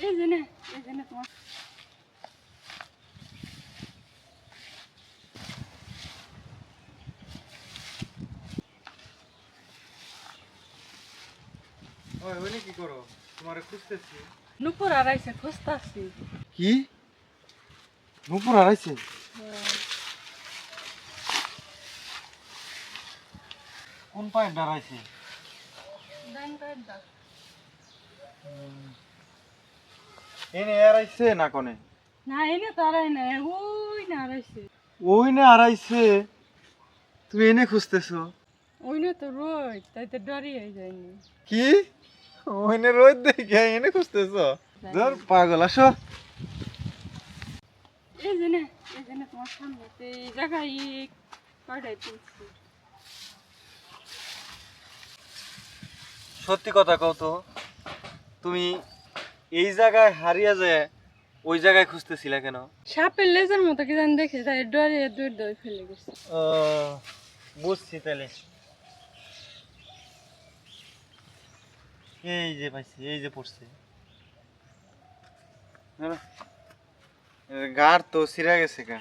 এই যে না, এই যে না তোমার ওই ওইনে কি করো? তোমারে খুঁজতেছি। নুপুর আড়াইছে খুঁজতাছি। কি? নুপুর হারাইছে? কোন পায়ে দাঁড়াইছে? ডান পায়ের দাগ। এনে হারাইছে না কোনে? না এনে তো আড়াই না, ওই না আড়াইছে। ওই না হারাইছে। তুমি এনে খুঁজতেছো? ওই না তো রোজ, তাই তো ডরিয়ে যায়নি। কি? ওইনে রোদ দেখে এনে খুঁজতেছো? ধর পাগল, আসো। এই যে না তোমার সামনে তো এই জায়গায় কয়টায় তুলছি। সত্যি কথা কও তো, তুমি এই জায়গায় হারিয়ে যায় ওই জায়গায় খুঁজতেছিলা কেন? সাপের লেজের মতো কি জানি দেখে তাই ডরিয়ে দৌড় দৌড় ফেলে গেছে। ও, বুঝছি তাহলে। এই যে পাইছি, এই যে পড়ছে। গার তো ছিঁড়া গেছে গা।